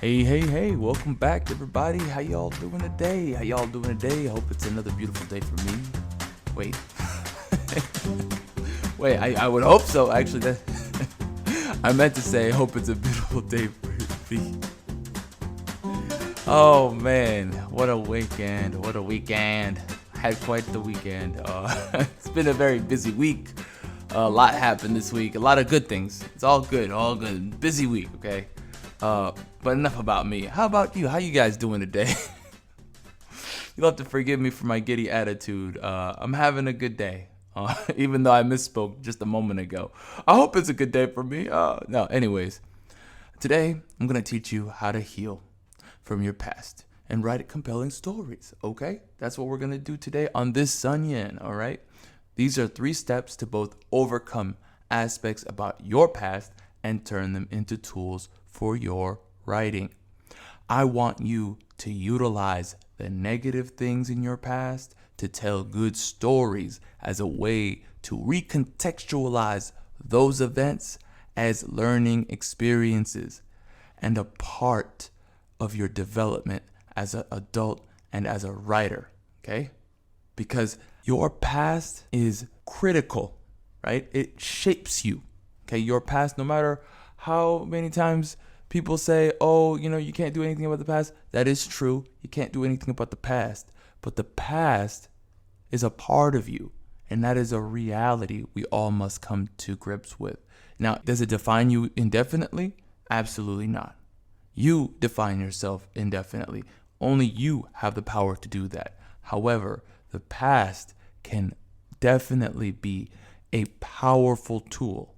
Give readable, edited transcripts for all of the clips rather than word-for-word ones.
Hey, welcome back everybody. How y'all doing today? I hope it's another beautiful day for me. Wait. I would hope so, actually. I meant to say, I hope it's a beautiful day for me. Oh man, what a weekend. Had quite the weekend. It's been a very busy week. A lot happened this week. A lot of good things. It's all good. Busy week, okay? But enough about me. How about you? How you guys doing today? You'll have to forgive me for my giddy attitude. I'm having a good day. Even though I misspoke just a moment ago. I hope it's a good day for me. Anyways. Today, I'm going to teach you how to heal from your past and write compelling stories, okay? That's what we're going to do today on This Zolyin, all right? These are 3 steps to both overcome aspects about your past and turn them into tools for your writing. I want you to utilize the negative things in your past to tell good stories as a way to recontextualize those events as learning experiences and a part of your development as an adult and as a writer, okay? Because your past is critical, right? It shapes you, okay? Your past, no matter how many times people say, you can't do anything about the past. That is true. You can't do anything about the past. But the past is a part of you, and that is a reality we all must come to grips with. Now, does it define you indefinitely? Absolutely not. You define yourself indefinitely. Only you have the power to do that. However, the past can definitely be a powerful tool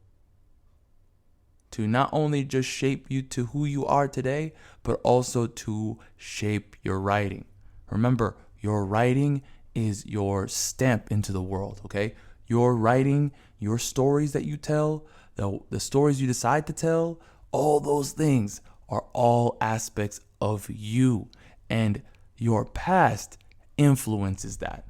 to not only just shape you to who you are today, but also to shape your writing. Remember, your writing is your stamp into the world, okay? Your writing, your stories that you tell, the stories you decide to tell, all those things are all aspects of you. And your past influences that.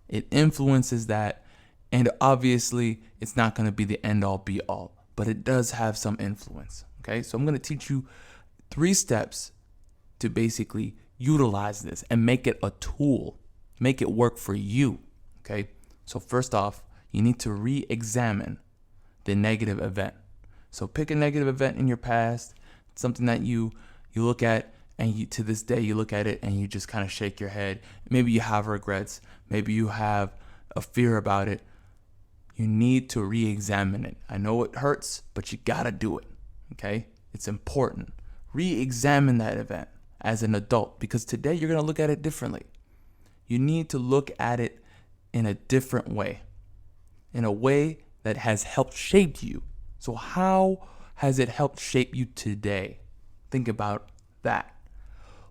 It influences that. And obviously, it's not going to be the end all be all, but it does have some influence. Okay, so I'm going to teach you 3 steps to basically utilize this and make it a tool, make it work for you. Okay, so first off, you need to re-examine the negative event. So pick a negative event in your past, something that you look at, and to this day you look at it and you just kind of shake your head. Maybe you have regrets, maybe you have a fear about it. You need to re-examine it. I know it hurts, but you gotta do it, okay? It's important. Re-examine that event as an adult, because today you're gonna look at it differently. You need to look at it in a different way, in a way that has helped shape you. So how has it helped shape you today? Think about that.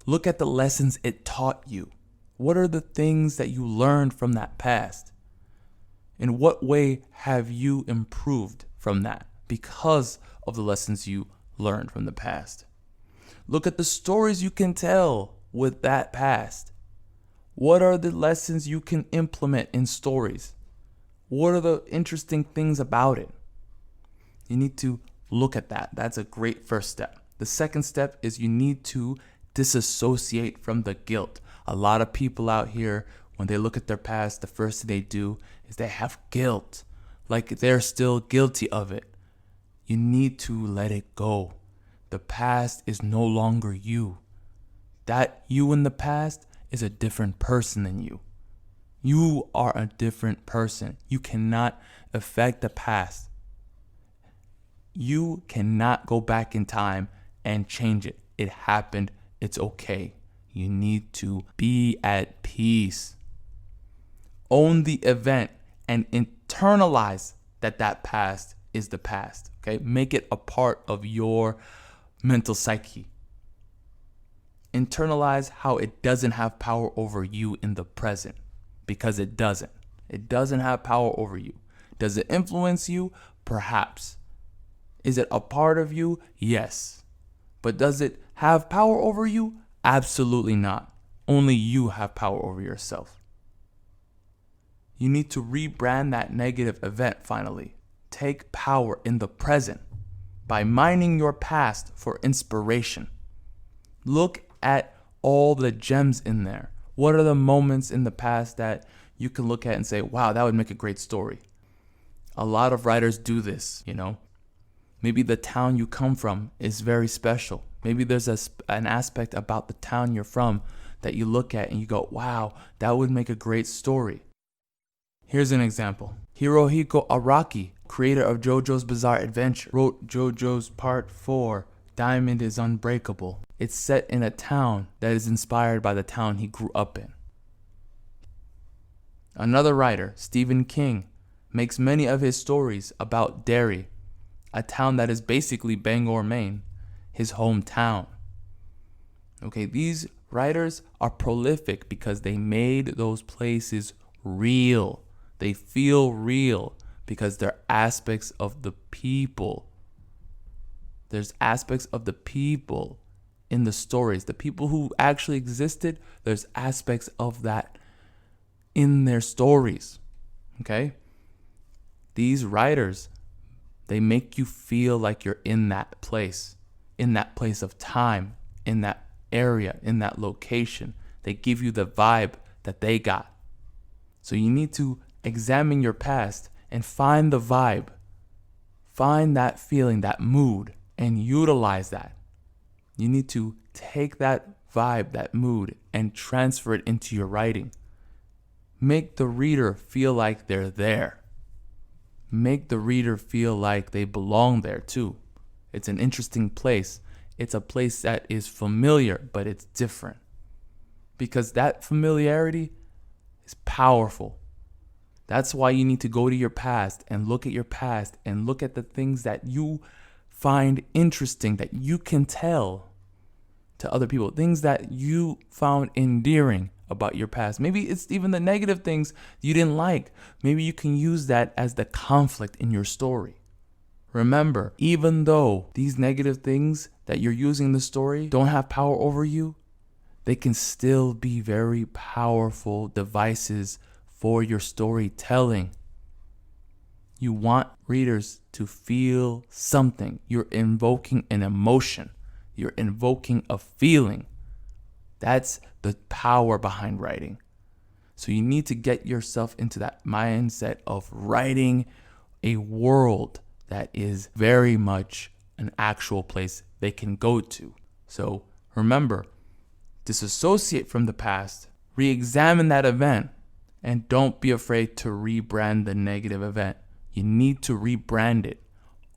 Look at the lessons it taught you. What are the things that you learned from that past? In what way have you improved from that because of the lessons you learned from the past? Look at the stories you can tell with that past. What are the lessons you can implement in stories? What are the interesting things about it? You need to look at that. That's a great first step. The second step is you need to disassociate from the guilt. A lot of people out here, when they look at their past, the first thing they do is they have guilt, like they're still guilty of it. You need to let it go. The past is no longer you. That you in the past is a different person than you. You are a different person. You cannot affect the past. You cannot go back in time and change it. It happened. It's okay. You need to be at peace. Own the event and internalize that past is the past. Okay? Make it a part of your mental psyche. Internalize how it doesn't have power over you in the present, because it doesn't. It doesn't have power over you. Does it influence you? Perhaps. Is it a part of you? Yes. But does it have power over you? Absolutely not. Only you have power over yourself. You need to rebrand that negative event finally. Take power in the present by mining your past for inspiration. Look at all the gems in there. What are the moments in the past that you can look at and say, wow, that would make a great story? A lot of writers do this, Maybe the town you come from is very special. Maybe there's an aspect about the town you're from that you look at and you go, wow, that would make a great story. Here's an example. Hirohiko Araki, creator of JoJo's Bizarre Adventure, wrote JoJo's Part 4, Diamond is Unbreakable. It's set in a town that is inspired by the town he grew up in. Another writer, Stephen King, makes many of his stories about Derry, a town that is basically Bangor, Maine, his hometown. Okay, these writers are prolific because they made those places real. They feel real because they're aspects of the people. There's aspects of the people in the stories. The people who actually existed, there's aspects of that in their stories. Okay? These writers, they make you feel like you're in that place of time, in that area, in that location. They give you the vibe that they got. So you need to examine your past and find the vibe, find that feeling, that mood, and utilize that. You need to take that vibe, that mood, and transfer it into your writing. Make the reader feel like they're there. Make the reader feel like they belong there too. It's an interesting place. It's a place that is familiar, but it's different. Because that familiarity is powerful. That's why you need to go to your past and look at your past and look at the things that you find interesting, that you can tell to other people, things that you found endearing about your past. Maybe it's even the negative things you didn't like. Maybe you can use that as the conflict in your story. Remember, even though these negative things that you're using in the story don't have power over you, they can still be very powerful devices for your storytelling. You want readers to feel something. You're invoking an emotion. You're invoking a feeling. That's the power behind writing. So you need to get yourself into that mindset of writing a world that is very much an actual place they can go to. So remember, disassociate from the past, re-examine that event, and don't be afraid to rebrand the negative event. You need to rebrand it.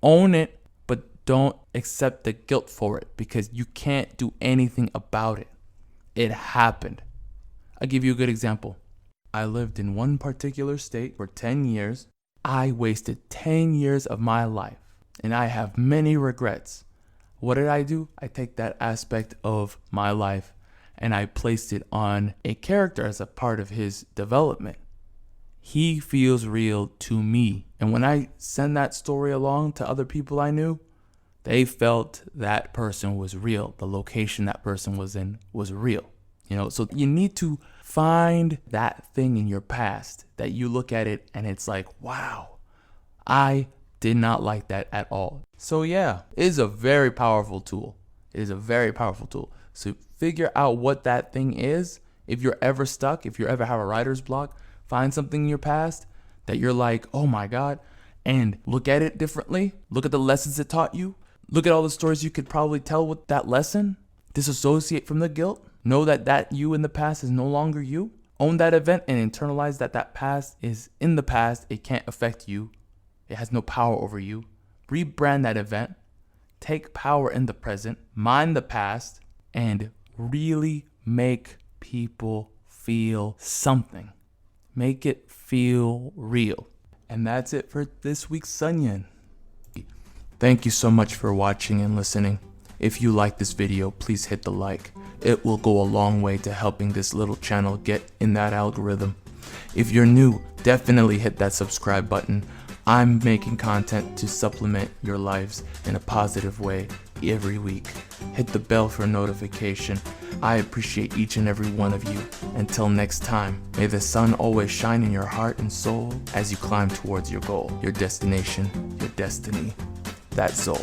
Own it, but don't accept the guilt for it because you can't do anything about it. It happened. I'll give you a good example. I lived in one particular state for 10 years. I wasted 10 years of my life, and I have many regrets. What did I do? I take that aspect of my life and I placed it on a character as a part of his development. He feels real to me. And when I send that story along to other people I knew, they felt that person was real. The location that person was in was real. So you need to find that thing in your past that you look at it and it's like, wow, I did not like that at all. So yeah, it is a very powerful tool. It is a very powerful tool. So figure out what that thing is. If you're ever stuck, if you ever have a writer's block, find something in your past that you're like, oh my God, and look at it differently. Look at the lessons it taught you. Look at all the stories you could probably tell with that lesson. Disassociate from the guilt. Know that you in the past is no longer you. Own that event and internalize that past is in the past. It can't affect you. It has no power over you. Rebrand that event. Take power in the present. Mind the past. And really make people feel something. Make it feel real. And that's it for this week's SunYin. Thank you so much for watching and listening. If you like this video, please hit the like. It will go a long way to helping this little channel get in that algorithm. If you're new, definitely hit that subscribe button. I'm making content to supplement your lives in a positive way every week. Hit the bell for notification. I appreciate each and every one of you. Until next time, may the sun always shine in your heart and soul as you climb towards your goal, your destination, your destiny. That's Zol.